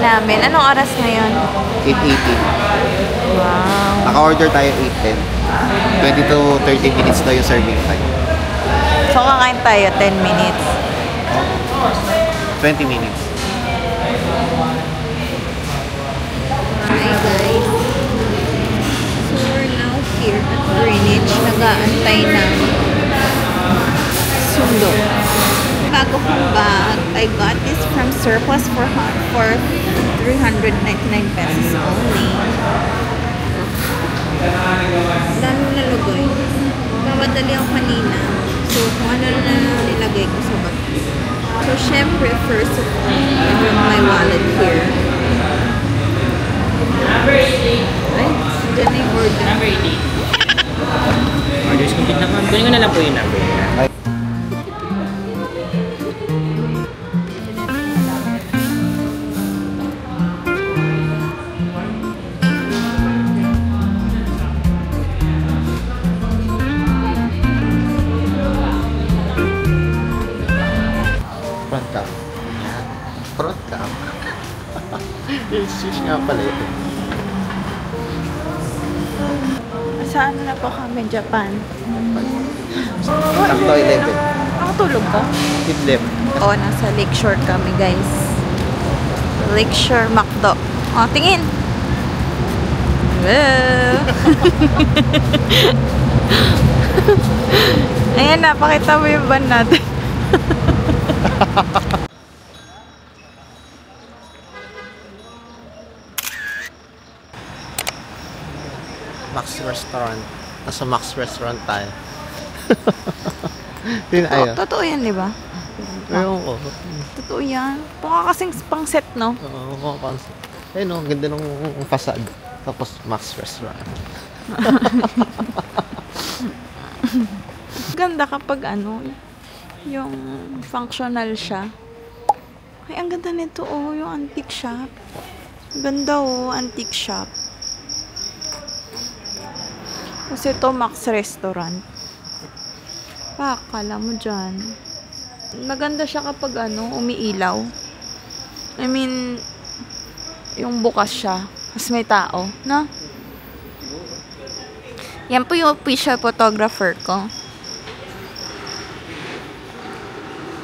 namin. Anong oras ngayon? 8:18. Wow. Naka-order tayo 8:10. 20 to 30 minutes daw yung serving time. So, kakain tayo 10 minutes. 20 minutes. Hi guys. So, we're now here at Greenwich. Nag-aantay ng sundo. Bago kong bag, I got this from Surplus for 399 pesos only. Dami nalagay. Mamadali ako kanina. So, kung ano na nilagay ko sa bag. So, syempre, first of all, I bring my wallet here. Ay, dyan na yung order. Number 80. Orders complete na ma'am. Kunin ko na lang po yung number. Front cam. Yan. Front cam. Yung switch nga pala ito. Saan na po kami, Japan? Sakto 11. Nakatulog ka? Idlip. Oo, nasa Lakeshore kami, guys. Lakeshore McDo. O, tingin! Wow! Ayan, napakita mo yung van natin. Max Restaurant. Nasa Max Restaurant tayo. Yun ayo. Totoo yan, di ba? Ewan ko. Totoo yan. Mukha kasing pang set, no? Oo, concept. Ayun o, ganda ng facade. Tapos Max Restaurant. Ganda kapag ano, yung functional siya. Ay, ang ganda nito, oh, yung antique shop. Ganda, oh, antique shop. Kasi ito, Max Restaurant. Kala mo dyan. Maganda siya kapag ano, umiilaw. I mean, yung bukas siya. Mas may tao, no? Yan po yung official photographer ko.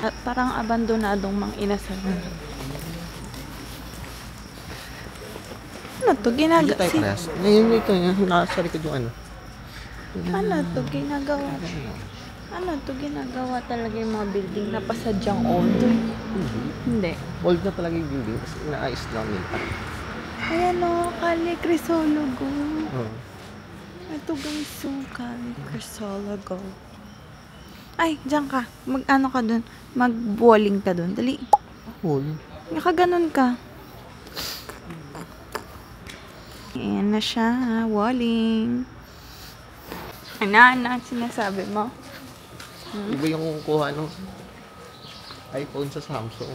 At parang abandonadong mang inasal. Ano to? Hindi tayo parehas. Ngayon ito, nasa likod yung ano. Ano to? Ginagawa. Ano to? Ginagawa talaga yung mga building na pasadyang old. Hindi. Old na talaga yung building kasi inaayos lang nila. Ayan o, Kali Crisologo. Oo. Ito guys, so Kali Crisologo. Ay, dyan ka. Mag-ano ka dun? Mag-bowling ka dun. Dali. Cool. Nakaganon ka. Ayan na siya. Walling. Ano sinasabi mo? Iba yung kuha ng iPhone sa Samsung.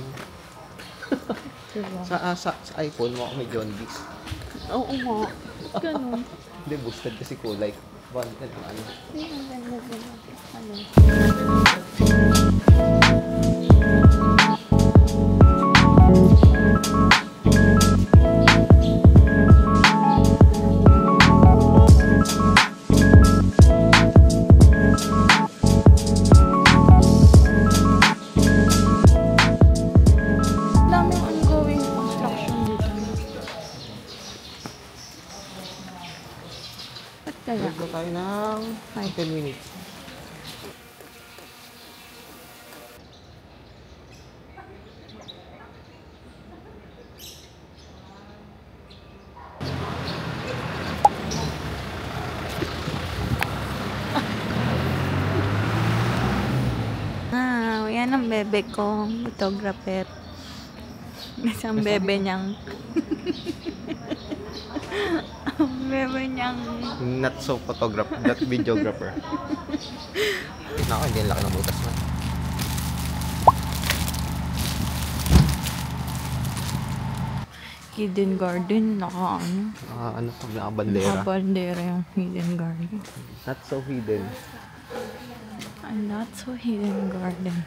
Sa iPhone mo ako may jaundice. Oo nga. Ganon. Hindi, boosted kasi kulay. One, ano. Daming ongoing construction dito. Ba't kaya? Go tayo ng 10 minutes. Yan ang bebe ko, photographer. Isang bebe niyang ang bebe niyang Not so photographer, that videographer. Nako, hindi laki ng butas na. hidden garden. Ano pag nakabandera? Nakabandera yung hidden garden. Not so hidden. And not so hidden garden.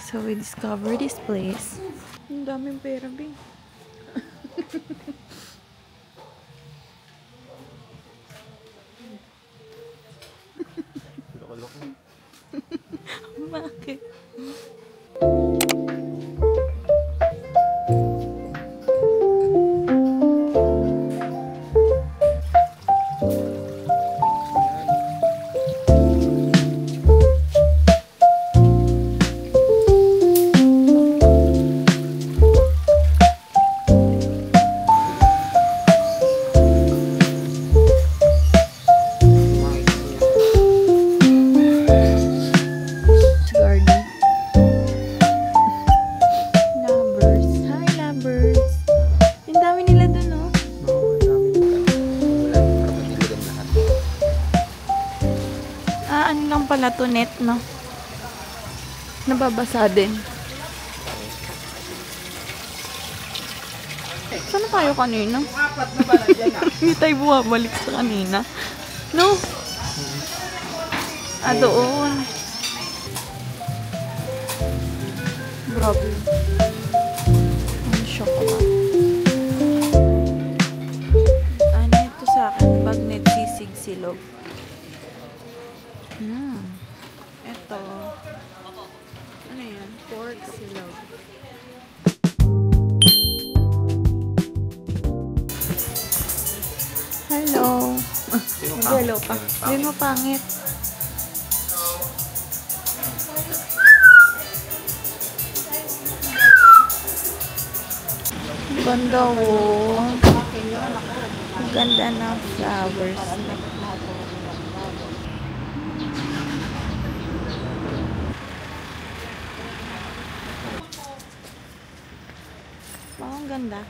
So we discovered this place. Ang daming pera, Bing. Loko-loko. Bakit? Garden. Lovers. Hi, lovers. Ang dami nila dun, no? Oo, ang dami dito. Wala, para madiligan lahat. Ano lang pala to, net, no? Nababasa din. Saan na tayo kanina? Hindi tayo bumabalik sa kanina. No? Doon. Grabe. Ang shock ako. Ano ito sa akin? Magnet sisig silog. Ito. Ano yan? Pork silog. Hello. Hello pa. Hindi mo pangit. Ganda, oh. Ganda ng flowers. Oh, ang ganda.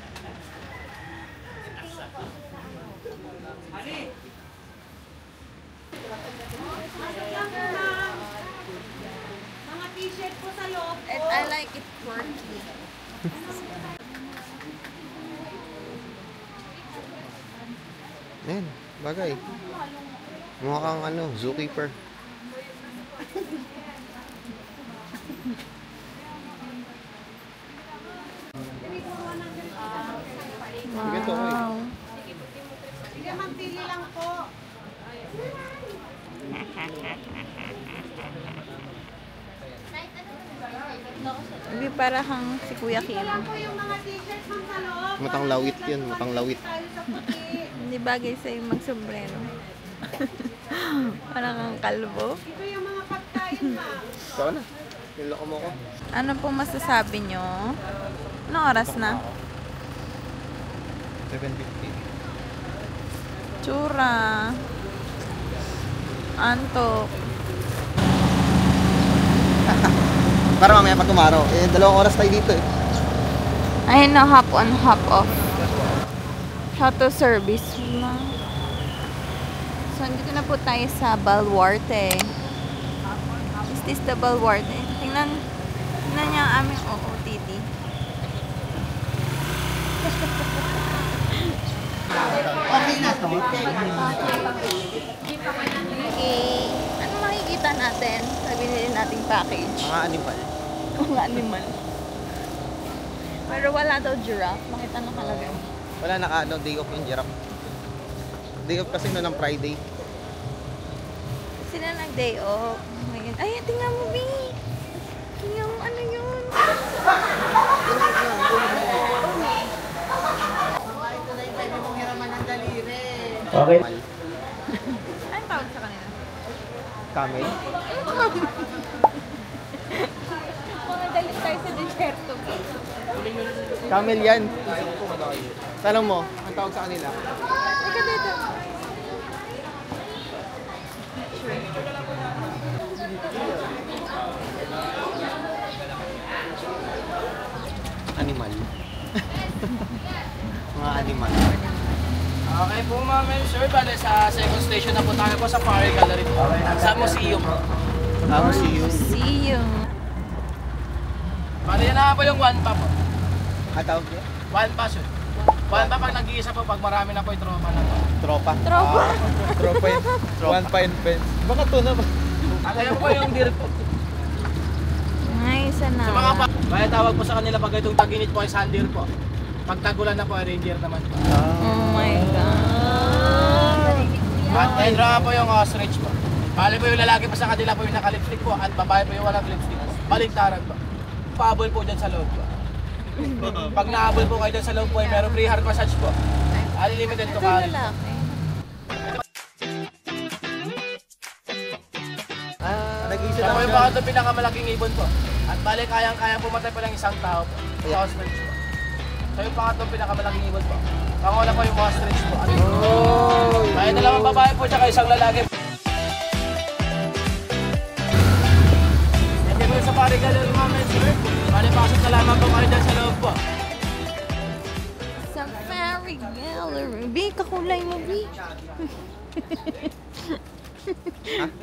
Mga t-shirt po sa loob. I like it quirky. Ayan, bagay. Mukha kang zookeeper. Ganito, oy. Wow. Sige, mantili lang po. Hindi para kang si Kuya Kim. Lang po yung mga t-shirt ma'am sa loob. Matang lawit yun, matang lawit. Tayo sa puti. Hindi bagay sa'yo mag-sombrero. Parang kang kalbo. Ito yung mga pagkain ma'am. Saan na? Niloko mo ko. Ano pong masasabi nyo? Anong oras na? 7:50. Tsura. Antok. Para mamaya pag tumaraw. 2 oras tayo dito eh. Ayun na, hop on, hop off. Shuttle service. So, dito na po tayo sa Baluarte. Is this the Baluarte? Tingnan niya ang aming OOTD. Okay. Ano makikita natin sa binili nating package? Mga animal. Mga animal. Pero wala daw giraffe. Makita na kalagay. Wala day off yung giraffe. Day off kasi no ng Friday. Sila nag-day off. Ngayon. Ay, tingnan mo, B. Tingnan mo, ano yun? Okay. Anong tawag sa kanila? Camel. Mga dalit tayo sa desierto. Camel yan. Tanong mo, ang tawag sa kanila? Ika dito. Animal. Mga animal. Okay po ma'am and sir, bale sa second station na po tayo po sa Fire Gallery po. Sa museum. See you. See you. Bale yan na po yung one pa po. Ang tawag niya? One pa sir. One pa pag nag-iisa po, pag marami na po yung tropa na po. Tropa. Tropa. Tropa yun. One pine fence. Baka to na ba? Kaya po yung deer po. Nice, Sa mga pa, kaya tawag po sa kanila pag itong taginit po ay sandir po. Pag tagulan na po, ranger naman po. Oh my God. At Kendra po yung ostrich po. Bali po yung lalaki pa sa kanila po yung naka-lipstick po at babae po yung walang lipstick. Baliktaran po. Paabol po dyan sa loob po. Pag naabol po kayo dyan sa loob po, meron free heart massage po. Unlimited to Ito yung carry. lalaki. Nag-iisa Siya po lang yung siya. baka ito pinakamalaking ibon po. At bali kayang-kayang pumatay pa lang isang tao po. Sa ostrich po. Siya yung pangatlong pinakamalaking ibon po. Panguna po yung ostrich po. Kaya dalawang babae po siya isang lalaki. Hindi po sa pari gallery namin, sir. Bali pasok na lamang po kayo dyan sa loob po. Safari Gallery. B, kakulay mo, B.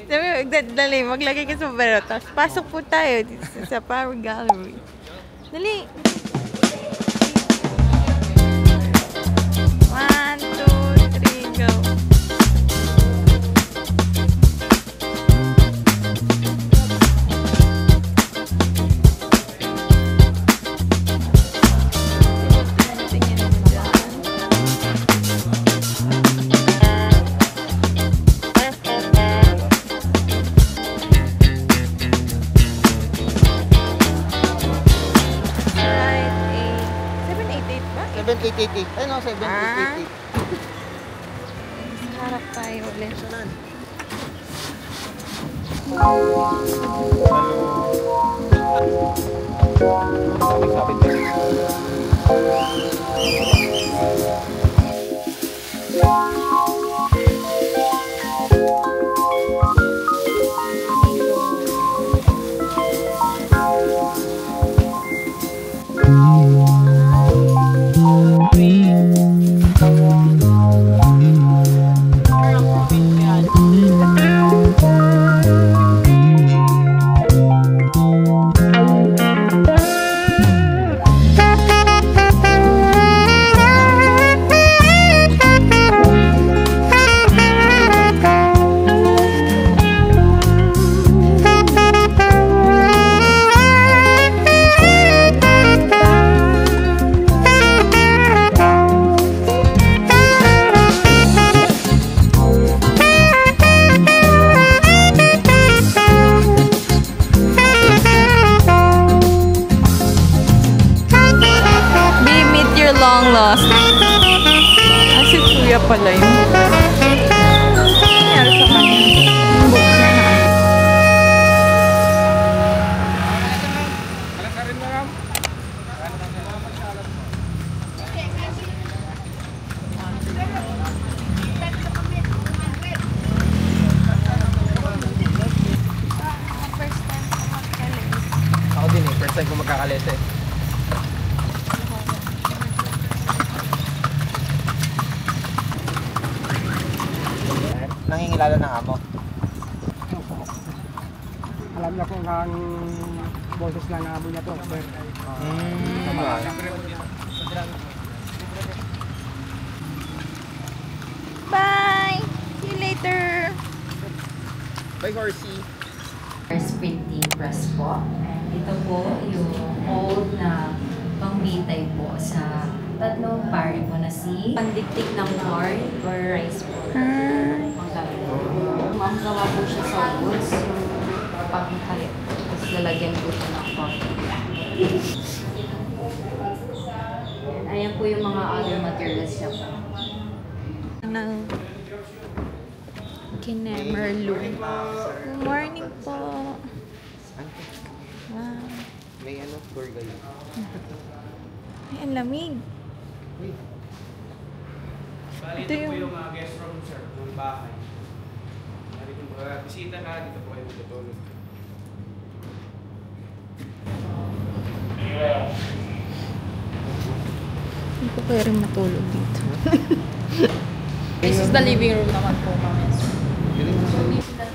Sabi, dali, maglagay ka sa baro. Tapos pasok po tayo dito sa Safari Gallery. Dali. 1, 2, 3, go. Tingin mo dyan. Right, 788 ba? 7888. Ay no, 7888. Sa harap tayo ulit. Sabit-sabit ka. Be meet your long lost. Si Kuya pala yun. Nangyari sa kanya. Yung book niya na. First time ko magkalit. Ako din eh, first time ko magkakalete. Nangingilala ng amo. Alam niya kung ang boses lang ng amo niya to. Bye! See you later! Bye, horsey. First printing press po. And ito po yung old na pangbitay po sa tatlong pari po na si pandiktik ng corn or rice po. Mamgawa po siya sa woods, yung pangkalit. Tapos lalagyan po siya ng coffee. And ayan po yung mga other materials niya po. Ng Kinemerlu. Good morning po. Wow. May ano, tour guide. Ay, ang lamig. Ito yung... guest room, sir, ng bahay. Bisita na, dito po kayo matutulog. Hindi ko pwede rin matulog dito. This is the living room naman po, ma'am. Galing mo This is the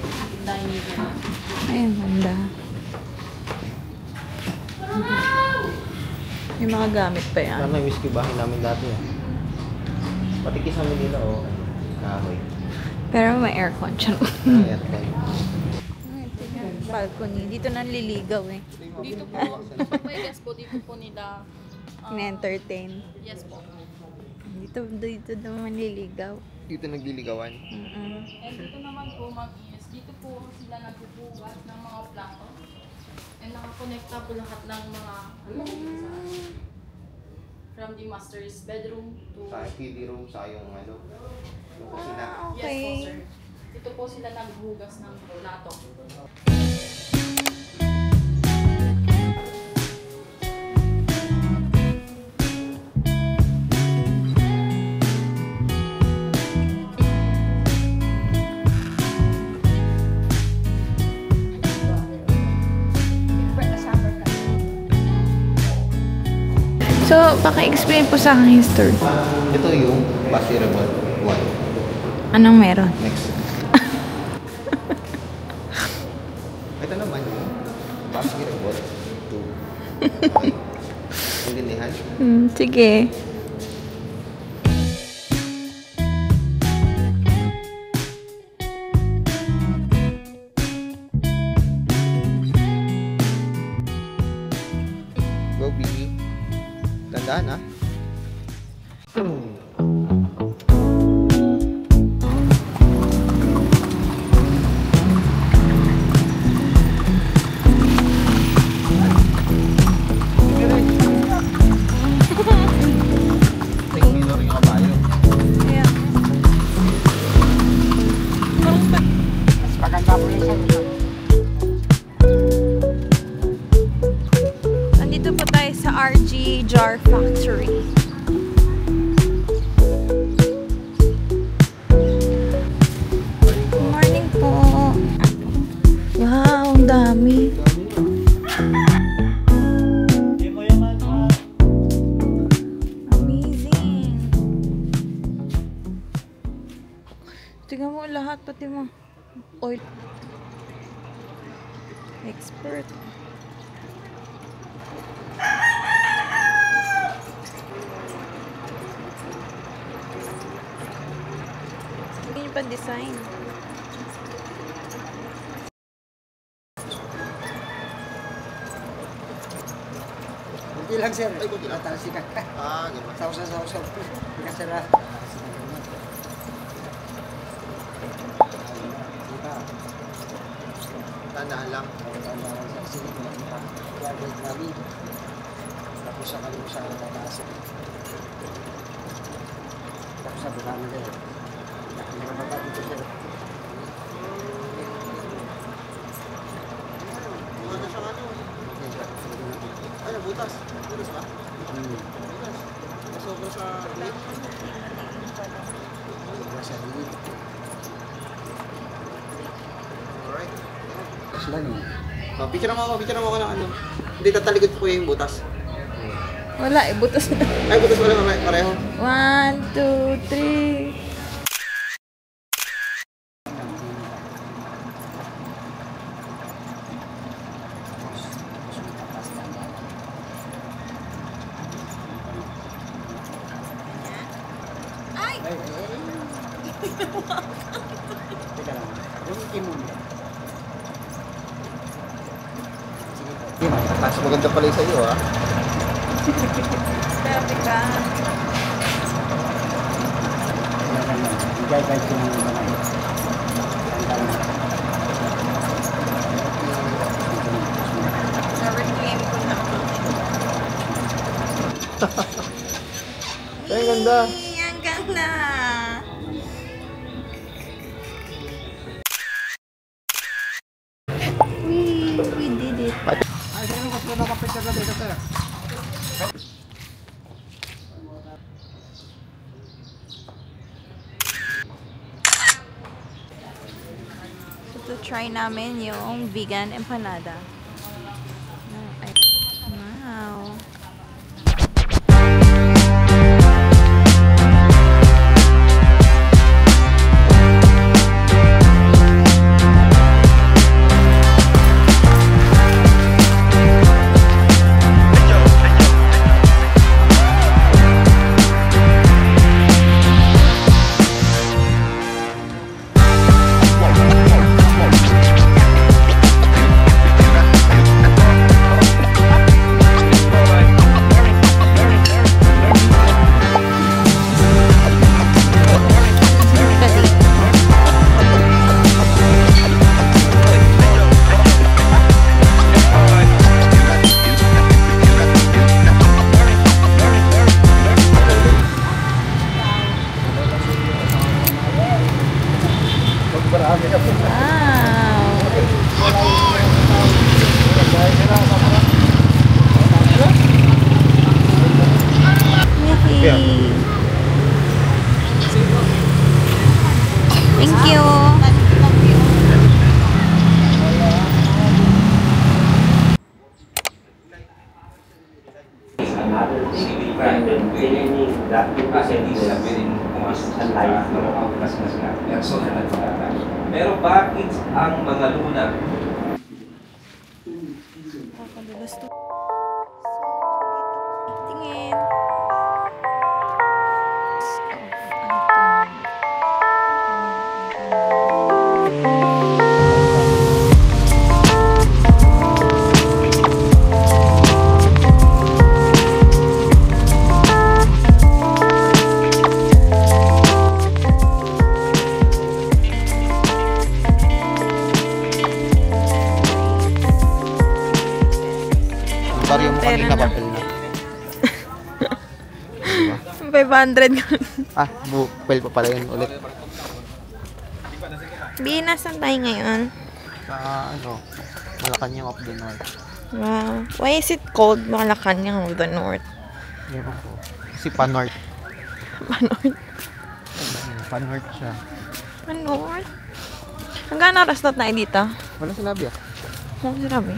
dining room. Ay, ang ganda. May mga gamit pa yan. Sana miss ko yung bahay namin dati ah. Pati kisame nila o kahoy. Pero may aircon siya. Aircon. Ito yung balcony. Dito nang liligaw eh. Dito po, pag may guest po, dito po nila Na-entertain. Yes po. Dito naman nililigaw. Dito nagliligawan. Mm-mm. And dito naman po, ma'am, is dito po sila nagbubugat ng mga plato. And nakakonekta po lahat ng mga from the master's bedroom to... Sa TV room, sa yung ano, yung kusina. Yes Okay. po, sir. Dito po sila naghugas ng plato. So, paki-explain po sa akin history. Ito yung passable one. Anong meron? Next. Ito naman yung passable two. Okay. Intindihan? Sige. Go, Biggie. Tandaan, ah. Tingin nyo rin yung kabayo. Yeah. Mas maganda po yun, sir. Nandito po tayo sa RG Jar Factory. Good morning po. Wow, ang dami. Amazing. Tingnan mo lahat, pati mo. Oil. Expert. Hindi nyo pa design. Kunti lang, sir. Ay, kunti lang. Talsikan. Ah, gano'n. Sausaw. Ika, sir, ah. Tandaan lang. Tapos sa kalim sa taas. Tapos sa buka na rin. Nakakababa dito, sir. Mga na siyang ano. Ano, butas? Butas ba? Butas. Masok sa plate. Sa dilim. Alright. Tapos lang yun. Oh, picture mo ako ng ano. Hindi, tatalikod ko yung butas. Wala eh, butas na. Ay, butas wala pareho. 1, 2, 3. Teka lang. Yung imun mo. Sige po. Mas maganda pala yung sa'yo, ha? Grabe ka. I-guide ko ng mga Na-reclaim ko na. Ay, ang ganda. Ang ganda. We did it. Ay, sir, mas ko nakapicture na dito, sir. So, try namin yung vegan empanada. Wow. Yay! Thank you! Pero bakit ang mga luna? Kakadulas to. Tingin. Baryo mo kanina papel na. 500 ka. Ah, bupel pa pala yun ulit. Bi, nasan tayo ngayon? Sa ano, Malacanang of the North. Wow. Why is it called Malacanang of the North? Ewan ko. Kasi pa-North. Pa-North? Pa-North siya. Pa-North? Hanggang oras na tayo dito? Wala sinabi ah. Ang sinabi.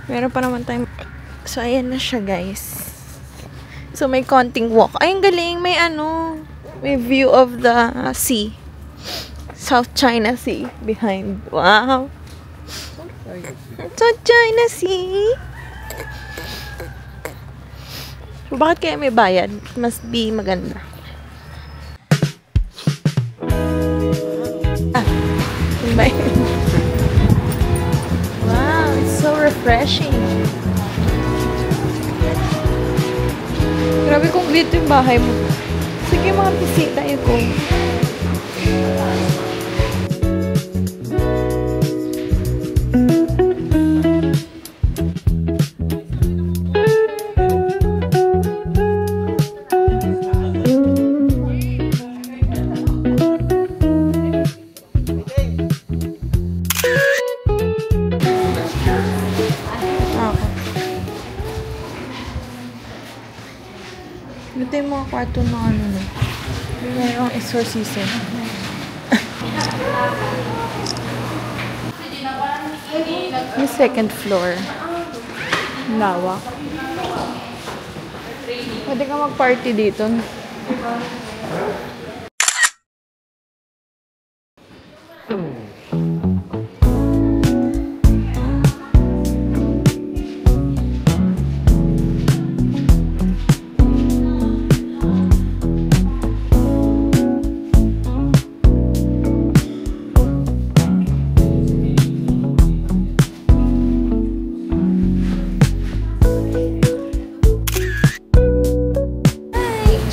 Meron pa naman tayong... So, ayan na siya, guys. So, may konting walk. Ay, ang galing. May ano, may view of the sea. South China Sea behind. Wow. South China Sea. So, bakit kaya may bayad? Must be maganda. Ah, yung bayad. Wow, it's so refreshing. Grabe kung dito yung bahay mo. Sige, mga bisita ko. Ito yung mga kwarto na ano no. Mayroong exorcism. Yung second floor. Lawak. Pwede ka mag-party dito.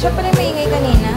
Siya pala may ingay kanina.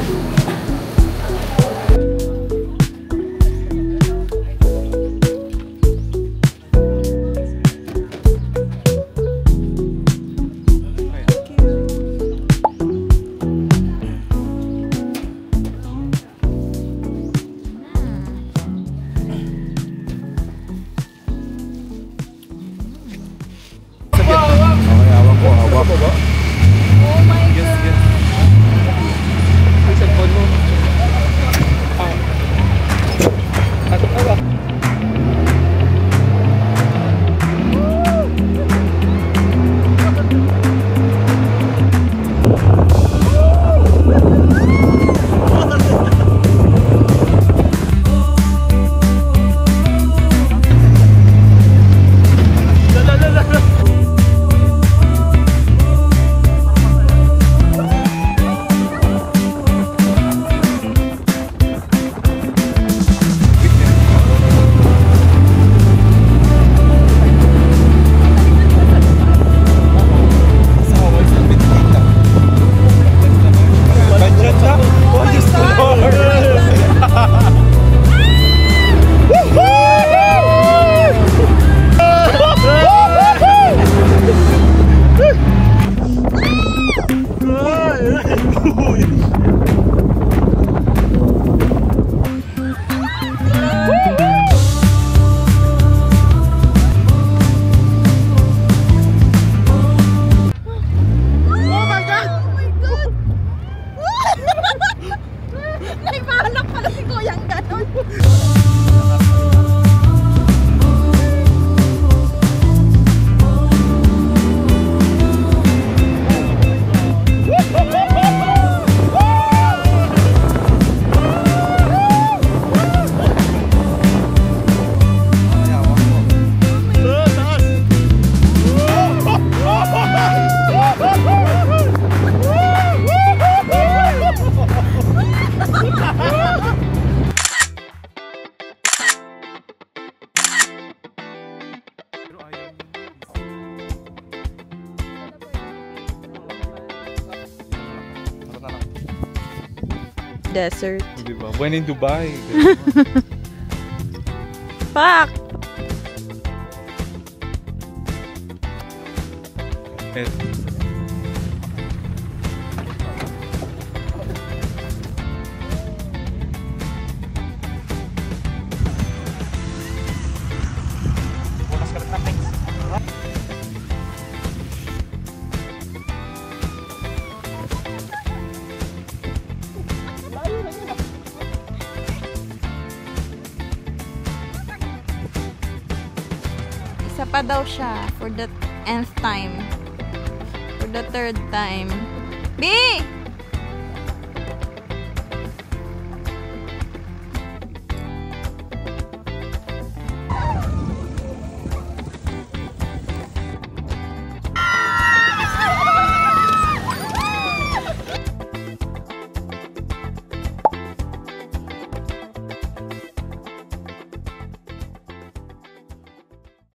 Ano si Kuyang ganon? Desert. Diba? When in Dubai. Fuck! Eh, Isa pa daw siya for the nth time. For the third time. B!